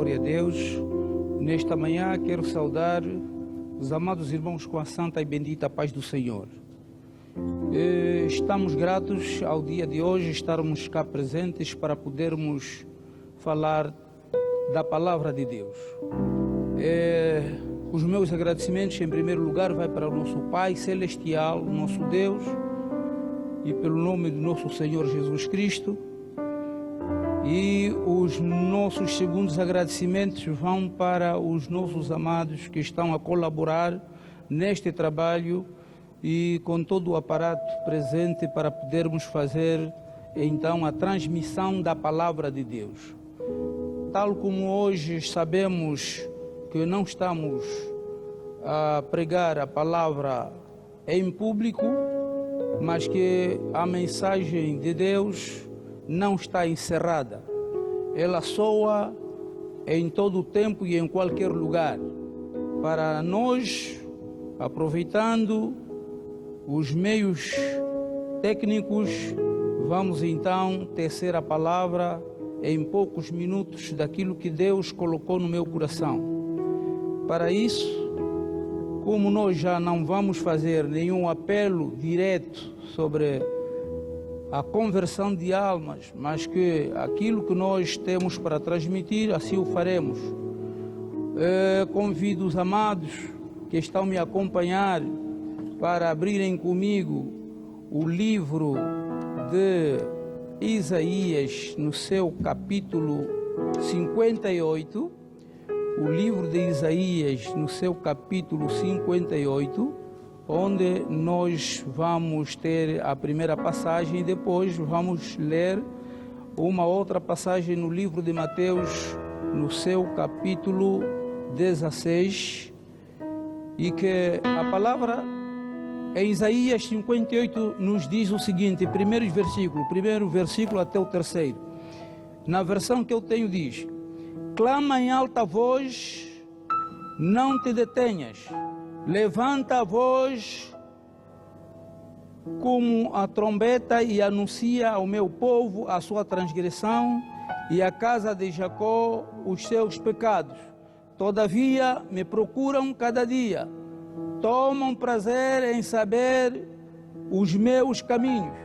Glória a Deus. Nesta manhã quero saudar os amados irmãos com a santa e bendita paz do Senhor. Estamos gratos ao dia de hoje estarmos cá presentes para podermos falar da palavra de Deus. Os meus agradecimentos em primeiro lugar vai para o nosso Pai Celestial, nosso Deus, e pelo nome do nosso Senhor Jesus Cristo. E os nossos segundos agradecimentos vão para os nossos amados que estão a colaborar neste trabalho e com todo o aparato presente para podermos fazer então a transmissão da palavra de Deus. Tal como hoje sabemos que não estamos a pregar a palavra em público, mas que a mensagem de Deus não está encerrada. Ela soa em todo o tempo e em qualquer lugar. Para nós, aproveitando os meios técnicos, vamos então tecer a palavra em poucos minutos daquilo que Deus colocou no meu coração. Para isso, como nós já não vamos fazer nenhum apelo direto sobre a conversão de almas, mas que aquilo que nós temos para transmitir, assim o faremos. Convido os amados que estão me a acompanhar para abrirem comigo o livro de Isaías, no seu capítulo 58, o livro de Isaías, no seu capítulo 58, onde nós vamos ter a primeira passagem e depois vamos ler uma outra passagem no livro de Mateus, no seu capítulo 16, e que a palavra em Isaías 58 nos diz o seguinte, primeiro versículo até o terceiro. Na versão que eu tenho diz: clama em alta voz, não te detenhas. Levanta a voz como a trombeta e anuncia ao meu povo a sua transgressão e à casa de Jacó os seus pecados. Todavia me procuram cada dia, tomam prazer em saber os meus caminhos,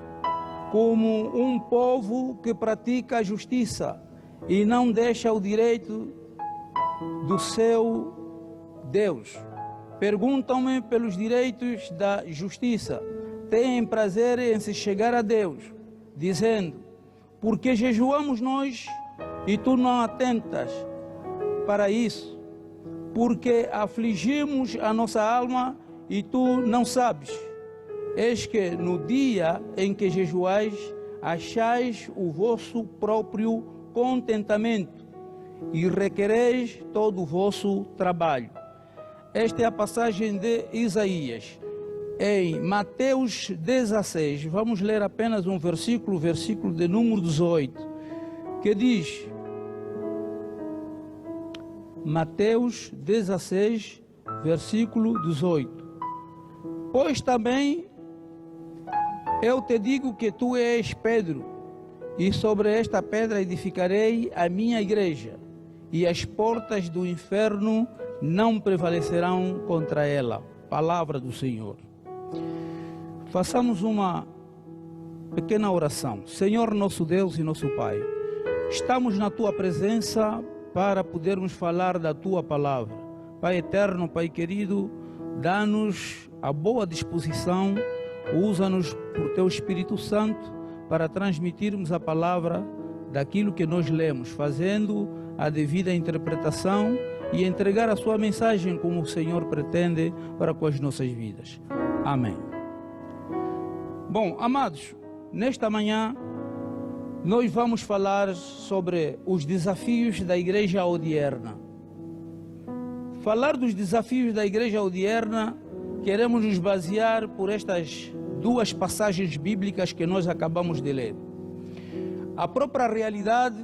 como um povo que pratica a justiça e não deixa o direito do seu Deus. Perguntam-me pelos direitos da justiça, têm prazer em se chegar a Deus, dizendo: por que jejuamos nós e tu não atentas para isso? Porque afligimos a nossa alma e tu não sabes? Eis que no dia em que jejuais, achais o vosso próprio contentamento e requereis todo o vosso trabalho. Esta é a passagem de Isaías. Em Mateus 16, vamos ler apenas um versículo, versículo de número 18, que diz, Mateus 16, versículo 18: pois também eu te digo que tu és Pedro, e sobre esta pedra edificarei a minha igreja, e as portas do inferno não prevalecerão contra ela. Palavra do Senhor. Façamos uma pequena oração. Senhor nosso Deus e nosso Pai, estamos na Tua presença para podermos falar da Tua palavra. Pai eterno, Pai querido, dá-nos a boa disposição, usa-nos por Teu Espírito Santo para transmitirmos a palavra daquilo que nós lemos, fazendo a devida interpretação e entregar a sua mensagem como o Senhor pretende para com as nossas vidas. Amém. Bom, amados, nesta manhã nós vamos falar sobre os desafios da igreja odierna. Falar dos desafios da igreja odierna, queremos nos basear por estas duas passagens bíblicas que nós acabamos de ler. A própria realidade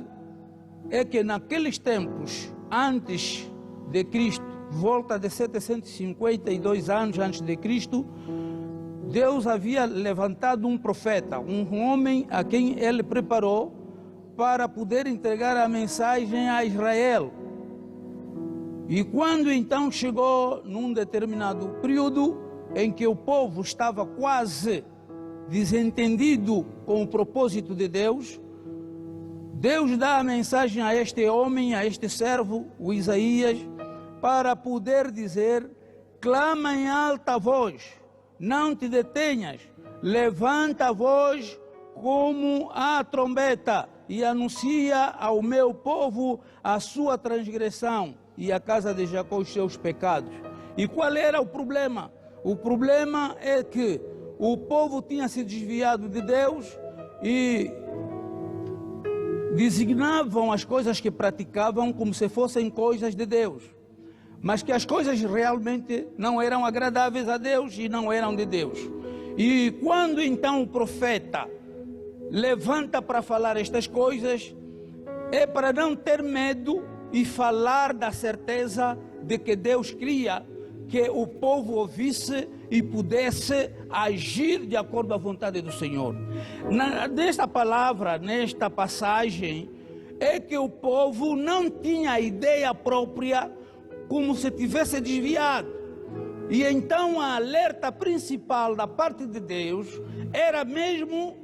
é que naqueles tempos, antes de Cristo, volta de 752 anos antes de Cristo, Deus havia levantado um profeta, um homem a quem ele preparou para poder entregar a mensagem a Israel, E quando então chegou num determinado período em que o povo estava quase desentendido com o propósito de Deus, Deus dá a mensagem a este homem, a este servo, o Isaías, para poder dizer: clama em alta voz, não te detenhas, levanta a voz como a trombeta e anuncia ao meu povo a sua transgressão e a casa de Jacó os seus pecados. E qual era o problema? O problema é que o povo tinha se desviado de Deus e designavam as coisas que praticavam como se fossem coisas de Deus, mas que as coisas realmente não eram agradáveis a Deus e não eram de Deus. E quando então o profeta levanta para falar estas coisas, é para não ter medo e falar da certeza de que Deus queria que o povo ouvisse e pudesse agir de acordo à vontade do Senhor. Nesta palavra, nesta passagem, é que o povo não tinha ideia própria, como se tivesse desviado. E então a alerta principal da parte de Deus era mesmo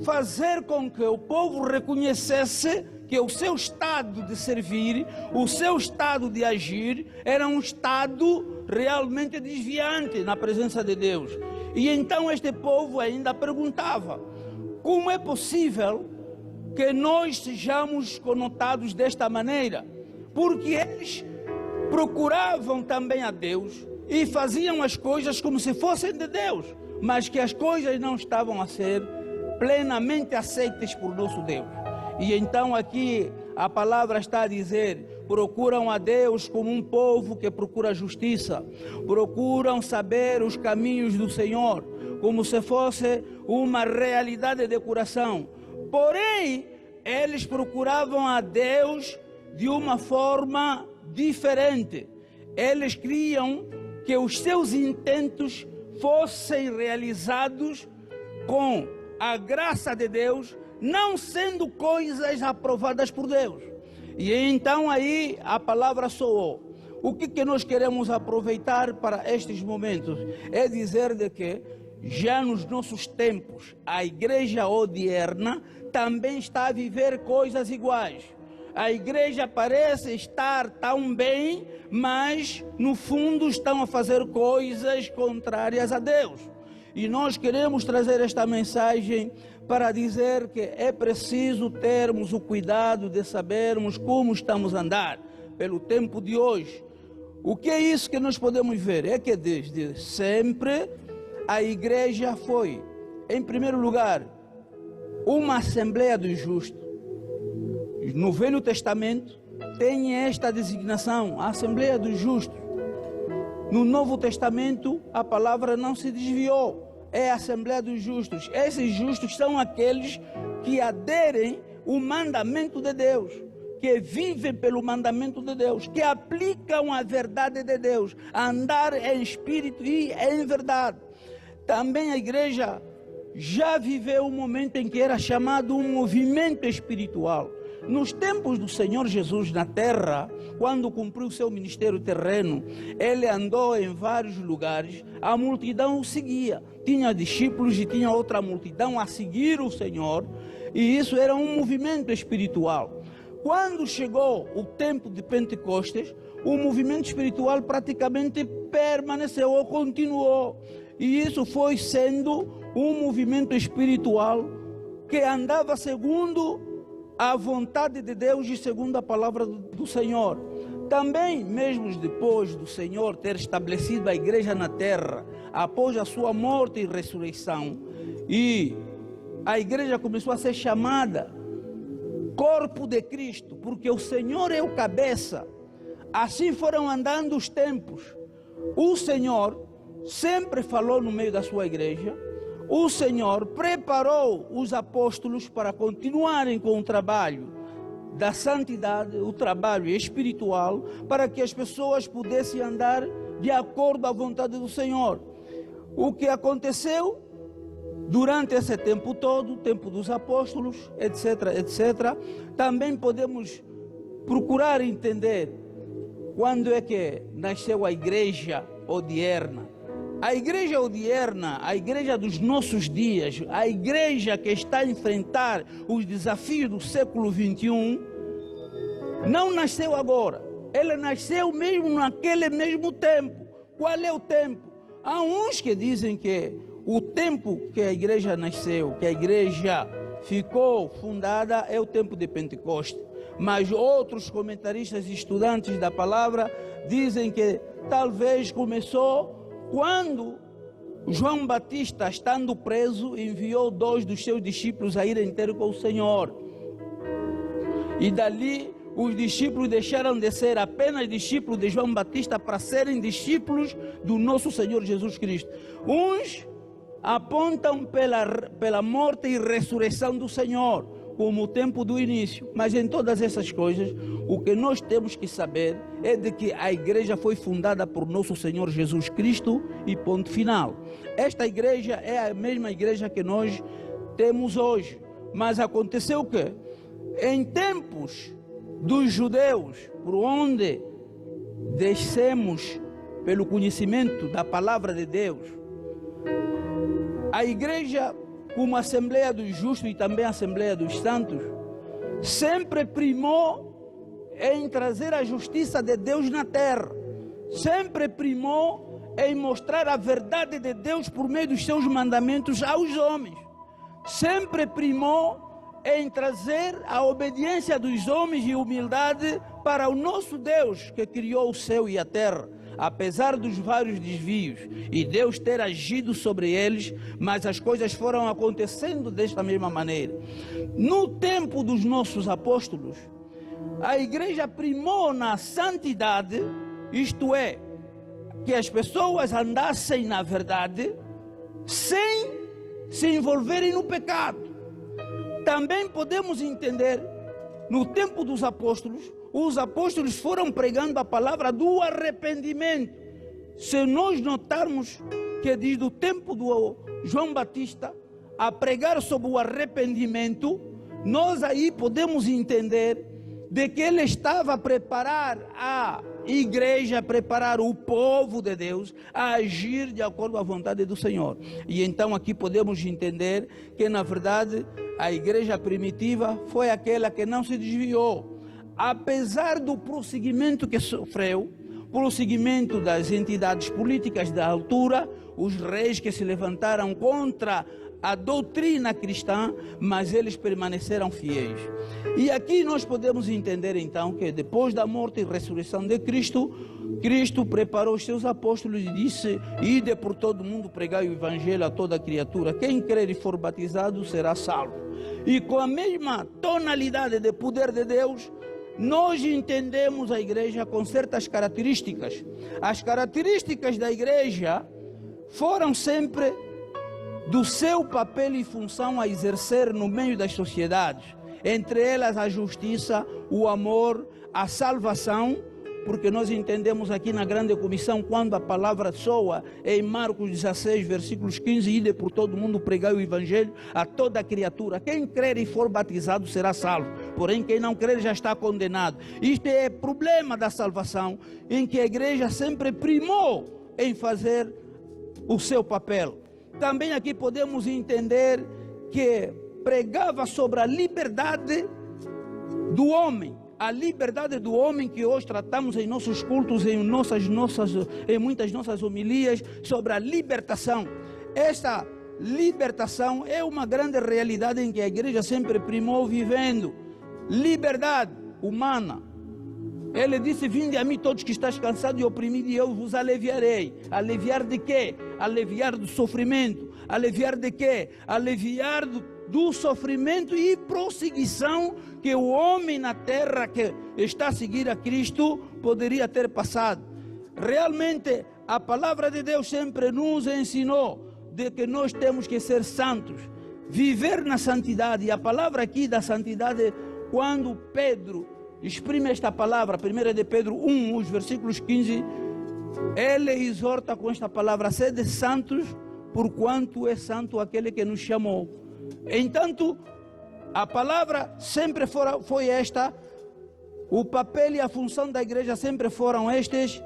fazer com que o povo reconhecesse que o seu estado de servir, o seu estado de agir, era um estado realmente desviante na presença de Deus. E então este povo ainda perguntava: como é possível que nós sejamos conotados desta maneira? Porque eles procuravam também a Deus e faziam as coisas como se fossem de Deus, mas que as coisas não estavam a ser plenamente aceitas por nosso Deus. E então aqui a palavra está a dizer: procuram a Deus como um povo que procura justiça, procuram saber os caminhos do Senhor, como se fosse uma realidade de coração. Porém, eles procuravam a Deus de uma forma diferente. Eles queriam que os seus intentos fossem realizados com a graça de Deus, não sendo coisas aprovadas por Deus. E então aí a palavra soou. O que nós queremos aproveitar para estes momentos é dizer de que já nos nossos tempos a igreja odierna também está a viver coisas iguais. A igreja parece estar tão bem, mas no fundo estão a fazer coisas contrárias a Deus. E nós queremos trazer esta mensagem para dizer que é preciso termos o cuidado de sabermos como estamos a andar pelo tempo de hoje. O que é isso que nós podemos ver? É que desde sempre a igreja foi, em primeiro lugar, uma assembleia dos justos. No Velho Testamento tem esta designação, a Assembleia dos Justos. No Novo Testamento a palavra não se desviou, é a Assembleia dos Justos. Esses justos são aqueles que aderem ao mandamento de Deus, que vivem pelo mandamento de Deus, que aplicam a verdade de Deus, a andar em espírito e em verdade. Também a igreja já viveu um momento em que era chamado um movimento espiritual. Nos tempos do Senhor Jesus na terra, quando cumpriu seu ministério terreno, ele andou em vários lugares, a multidão o seguia. Tinha discípulos e tinha outra multidão a seguir o Senhor, e isso era um movimento espiritual. Quando chegou o tempo de Pentecostes, o movimento espiritual praticamente permaneceu ou continuou. E isso foi sendo um movimento espiritual que andava segundo a vontade de Deus e segundo a palavra do Senhor. Também, mesmo depois do Senhor ter estabelecido a igreja na terra, após a sua morte e ressurreição, e a igreja começou a ser chamada corpo de Cristo, porque o Senhor é o cabeça. Assim foram andando os tempos. O Senhor sempre falou no meio da sua igreja. O Senhor preparou os apóstolos para continuarem com o trabalho da santidade, o trabalho espiritual, para que as pessoas pudessem andar de acordo à vontade do Senhor. O que aconteceu durante esse tempo todo, o tempo dos apóstolos, etc., etc., também podemos procurar entender quando é que nasceu a igreja odierna. A igreja odierna, a igreja dos nossos dias, a igreja que está a enfrentar os desafios do século XXI, não nasceu agora. Ela nasceu mesmo naquele mesmo tempo. Qual é o tempo? Há uns que dizem que o tempo que a igreja nasceu, que a igreja ficou fundada, é o tempo de Pentecostes. Mas outros comentaristas e estudantes da palavra dizem que talvez começou quando João Batista, estando preso, enviou 2 dos seus discípulos a irem ter com o Senhor. E dali os discípulos deixaram de ser apenas discípulos de João Batista para serem discípulos do nosso Senhor Jesus Cristo. Uns apontam pela morte e ressurreição do Senhor como o tempo do início, mas em todas essas coisas, o que nós temos que saber é de que a igreja foi fundada por nosso Senhor Jesus Cristo e ponto final. Esta igreja é a mesma igreja que nós temos hoje, mas aconteceu o quê? Em tempos dos judeus, por onde descemos pelo conhecimento da palavra de Deus, a igreja, como a Assembleia dos Justos e também a Assembleia dos Santos, sempre primou em trazer a justiça de Deus na terra, sempre primou em mostrar a verdade de Deus por meio dos seus mandamentos aos homens, sempre primou em trazer a obediência dos homens e humildade para o nosso Deus que criou o céu e a terra. Apesar dos vários desvios e Deus ter agido sobre eles, mas as coisas foram acontecendo desta mesma maneira. No tempo dos nossos apóstolos, a igreja primou na santidade, isto é, que as pessoas andassem na verdade sem se envolverem no pecado. Também podemos entender, no tempo dos apóstolos, os apóstolos foram pregando a palavra do arrependimento. Se nós notarmos que desde o tempo do João Batista a pregar sobre o arrependimento, nós aí podemos entender de que ele estava a preparar a igreja, a preparar o povo de Deus a agir de acordo com a vontade do Senhor. E então aqui podemos entender que na verdade a igreja primitiva foi aquela que não se desviou. Apesar do prosseguimento que sofreu, prosseguimento das entidades políticas da altura, os reis que se levantaram contra a doutrina cristã, mas eles permaneceram fiéis. E aqui nós podemos entender então que depois da morte e ressurreição de Cristo, Cristo preparou os seus apóstolos e disse: ide por todo mundo, pregai o evangelho a toda criatura, quem crer e for batizado será salvo. E com a mesma tonalidade de poder de Deus, nós entendemos a igreja com certas características. As características da igreja foram sempre do seu papel e função a exercer no meio das sociedades, entre elas a justiça, o amor, a salvação, porque nós entendemos aqui na grande comissão, quando a palavra soa em Marcos 16, versículos 15, ide por todo mundo pregar o evangelho a toda criatura, quem crer e for batizado será salvo, porém quem não crer já está condenado. Isto é problema da salvação, em que a igreja sempre primou em fazer o seu papel. Também aqui podemos entender que pregava sobre a liberdade do homem, a liberdade do homem que hoje tratamos em nossos cultos, em muitas nossas homilias, sobre a libertação. Esta libertação é uma grande realidade em que a igreja sempre primou vivendo. Liberdade humana. Ele disse: vinde a mim todos que estáis cansados e oprimidos e eu vos aliviarei. Aliviar de quê? Aliviar do sofrimento. Aliviar de quê? Aliviar do sofrimento e prosseguição que o homem na terra que está a seguir a Cristo poderia ter passado. Realmente a palavra de Deus sempre nos ensinou de que nós temos que ser santos, viver na santidade. E a palavra aqui da santidade, quando Pedro exprime esta palavra, 1 de Pedro 1, os versículos 15, ele exorta com esta palavra: sede santos, porquanto é santo aquele que nos chamou. Entanto, a palavra sempre foi esta: O papel e a função da igreja sempre foram estes,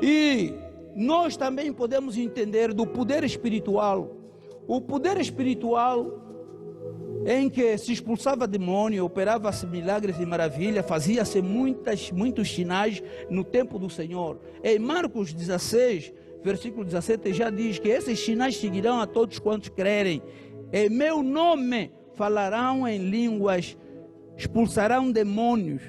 e nós também podemos entender do poder espiritual. O poder espiritual em que se expulsava demônio, operava-se milagres e maravilhas, fazia-se muitos sinais no tempo do Senhor. Em Marcos 16, versículo 17, já diz que esses sinais seguirão a todos quantos crerem. Em meu nome falarão em línguas, expulsarão demônios,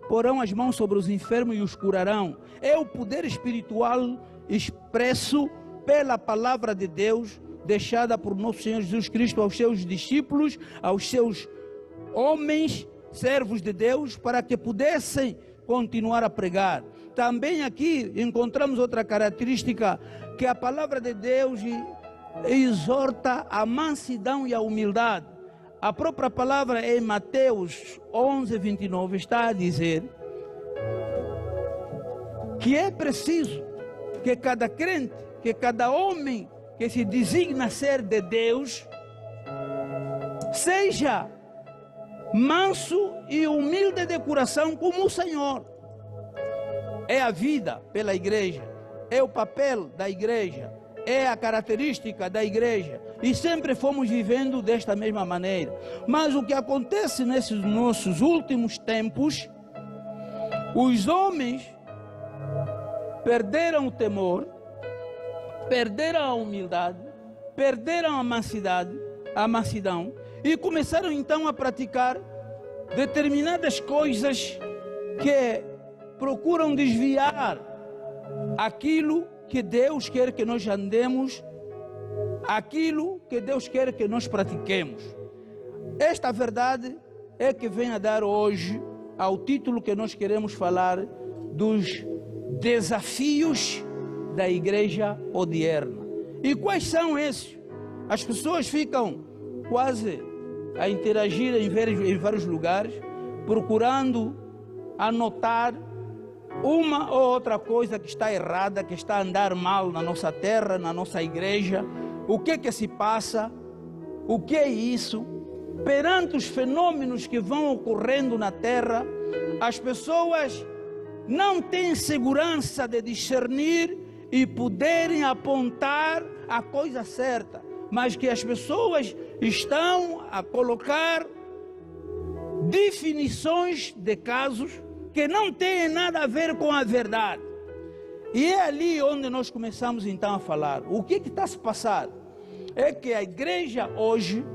porão as mãos sobre os enfermos e os curarão. É o poder espiritual expresso pela palavra de Deus, deixada por nosso Senhor Jesus Cristo aos seus discípulos, aos seus homens, servos de Deus, para que pudessem continuar a pregar. Também aqui encontramos outra característica, que a palavra de Deus exorta a mansidão e a humildade. A própria palavra em Mateus 11, 29 está a dizer que é preciso que cada crente, que cada homem que se designa ser de Deus, seja manso e humilde de coração como o Senhor. É a vida pela igreja, é o papel da igreja, é a característica da igreja, e sempre fomos vivendo desta mesma maneira. Mas o que acontece nesses nossos últimos tempos, os homens perderam o temor, perderam a humildade, perderam a mansidão, e começaram então a praticar determinadas coisas que procuram desviar aquilo que Deus quer que nós andemos, aquilo que Deus quer que nós pratiquemos. Esta verdade é que vem a dar hoje ao título que nós queremos falar, dos desafios da igreja odierna. E quais são esses? As pessoas ficam quase a interagir em vários lugares, procurando anotar uma ou outra coisa que está errada, que está a andar mal na nossa terra, na nossa igreja. O que se passa? O que é isso? Perante os fenômenos que vão ocorrendo na terra, as pessoas não têm segurança de discernir e poderem apontar a coisa certa, mas que as pessoas estão a colocar definições de casos que não têm nada a ver com a verdade. E é ali onde nós começamos então a falar. O que está a se passar? É que a igreja hoje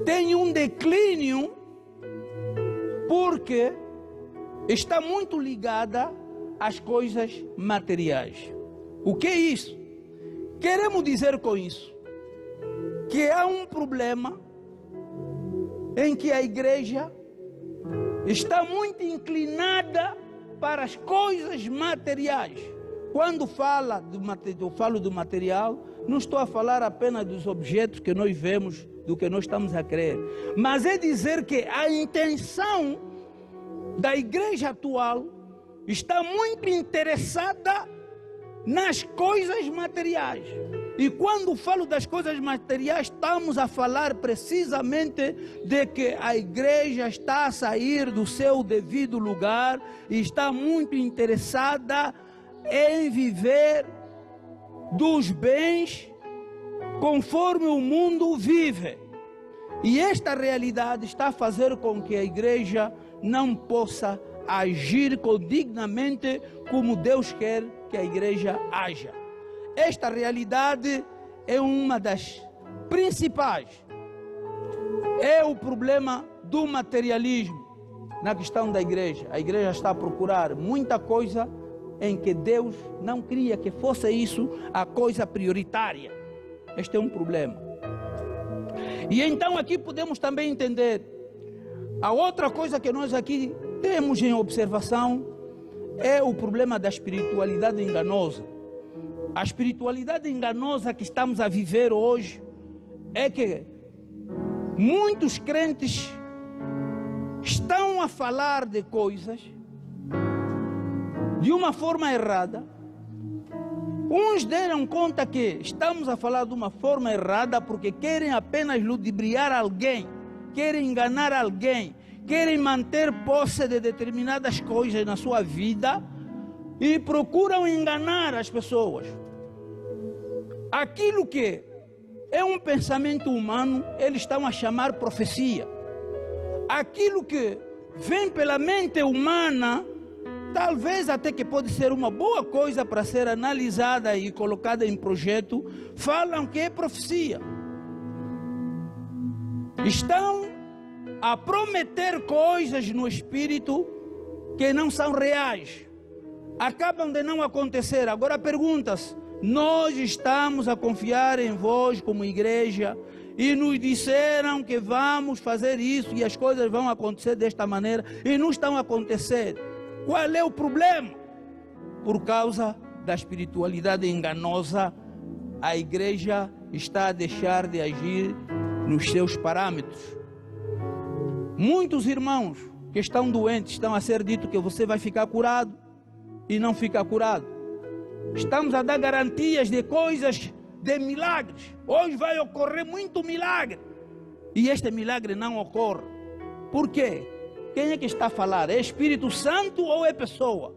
tem um declínio, porque está muito ligada às coisas materiais. O que é isso? Queremos dizer com isso que há um problema em que a igreja está muito inclinada para as coisas materiais. Quando eu falo do material, não estou a falar apenas dos objetos que nós vemos, do que nós estamos a crer, mas é dizer que a intenção da igreja atual está muito interessada nas coisas materiais. E quando falo das coisas materiais, estamos a falar precisamente de que a igreja está a sair do seu devido lugar e está muito interessada em viver dos bens conforme o mundo vive. E esta realidade está a fazer com que a igreja não possa agir dignamente como Deus quer que a igreja haja. Esta realidade é uma das principais. É o problema do materialismo na questão da igreja. A igreja está a procurar muita coisa em que Deus não queria que fosse isso a coisa prioritária. Este é um problema. E então aqui podemos também entender a outra coisa que nós aqui temos em observação, é o problema da espiritualidade enganosa. A espiritualidade enganosa que estamos a viver hoje é que muitos crentes estão a falar de coisas de uma forma errada. Uns deram conta que estamos a falar de uma forma errada porque querem apenas ludibriar alguém, querem enganar alguém, querem manter posse de determinadas coisas na sua vida e procuram enganar as pessoas. Aquilo que é um pensamento humano, eles estão a chamar profecia. Aquilo que vem pela mente humana, talvez até que pode ser uma boa coisa para ser analisada e colocada em projeto, falam que é profecia. Estão a prometer coisas no espírito que não são reais. Acabam de não acontecer. Agora pergunta-se, nós estamos a confiar em vós como igreja e nos disseram que vamos fazer isso e as coisas vão acontecer desta maneira e não estão a acontecer. Qual é o problema? Por causa da espiritualidade enganosa, a igreja está a deixar de agir nos seus parâmetros. Muitos irmãos que estão doentes estão a ser dito que você vai ficar curado e não fica curado. Estamos a dar garantias de coisas, de milagres. Hoje vai ocorrer muito milagre. E este milagre não ocorre. Por quê? Quem é que está a falar? É Espírito Santo ou é pessoa?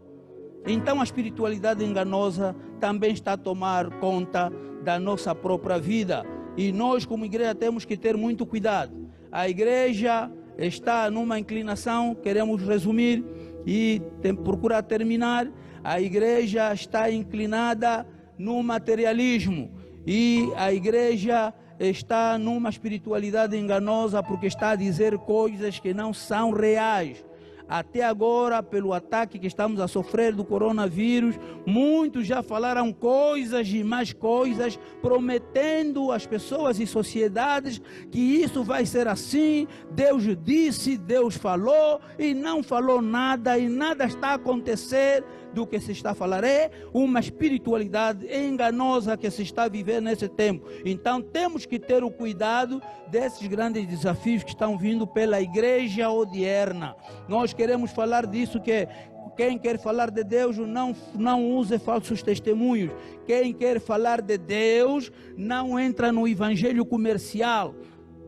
Então a espiritualidade enganosa também está a tomar conta da nossa própria vida. E nós como igreja temos que ter muito cuidado. A igreja está numa inclinação, queremos resumir e procurar terminar. A igreja está inclinada no materialismo e a igreja está numa espiritualidade enganosa porque está a dizer coisas que não são reais. Até agora, pelo ataque que estamos a sofrer do coronavírus, muitos já falaram coisas e mais coisas, prometendo às pessoas e sociedades que isso vai ser assim. Deus disse, Deus falou e não falou nada e nada está a acontecer do que se está a falar. É uma espiritualidade enganosa que se está a viver nesse tempo. Então temos que ter o cuidado desses grandes desafios que estão vindo pela igreja odierna. Nós queremos falar disso, que quem quer falar de Deus não use falsos testemunhos. Quem quer falar de Deus não entra no evangelho comercial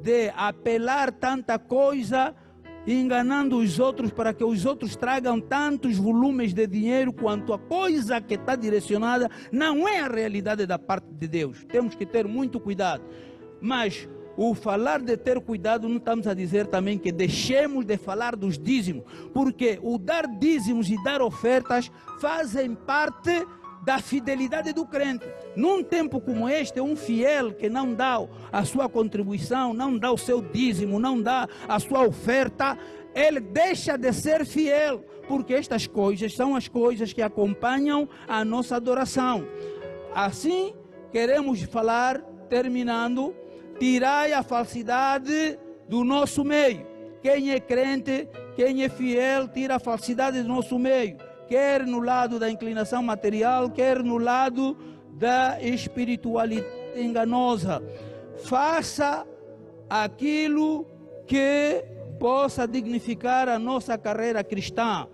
de apelar tanta coisa, enganando os outros para que os outros tragam tantos volumes de dinheiro quanto a coisa que está direcionada não é a realidade da parte de Deus. Temos que ter muito cuidado. Mas o falar de ter cuidado não estamos a dizer também que deixemos de falar dos dízimos, porque o dar dízimos e dar ofertas fazem parte da fidelidade do crente. Num tempo como este, um fiel que não dá a sua contribuição, não dá o seu dízimo, não dá a sua oferta, ele deixa de ser fiel, porque estas coisas são as coisas que acompanham a nossa adoração. Assim, queremos falar, terminando, tirai a falsidade do nosso meio. Quem é crente, quem é fiel, tira a falsidade do nosso meio, quer no lado da inclinação material, quer no lado da espiritualidade enganosa. Faça aquilo que possa dignificar a nossa carreira cristã.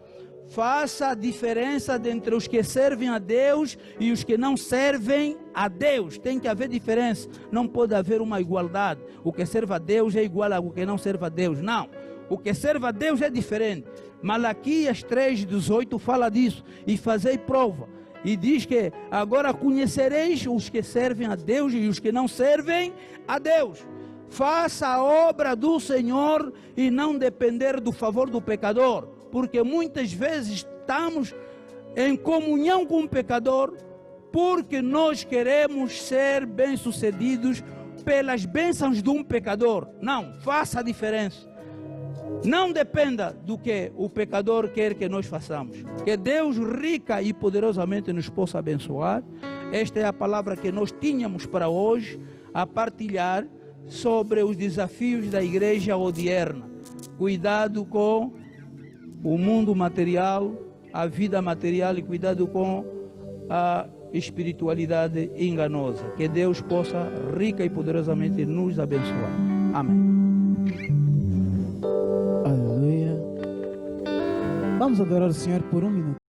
Faça a diferença entre os que servem a Deus e os que não servem a Deus. Tem que haver diferença. Não pode haver uma igualdade. O que serve a Deus é igual ao que não serve a Deus. Não. O que serve a Deus é diferente. Malaquias 3:18 fala disso. E fazei prova. E diz que agora conhecereis os que servem a Deus e os que não servem a Deus. Faça a obra do Senhor e não depender do favor do pecador. Porque muitas vezes estamos em comunhão com o pecador porque nós queremos ser bem-sucedidos pelas bênçãos de um pecador. Não, faça a diferença. Não dependa do que o pecador quer que nós façamos. Que Deus rica e poderosamente nos possa abençoar. Esta é a palavra que nós tínhamos para hoje, a partilhar sobre os desafios da igreja odierna. Cuidado com o mundo material, a vida material e cuidado com a espiritualidade enganosa. Que Deus possa rica e poderosamente nos abençoar. Amém. Aleluia. Vamos adorar o Senhor por um minuto.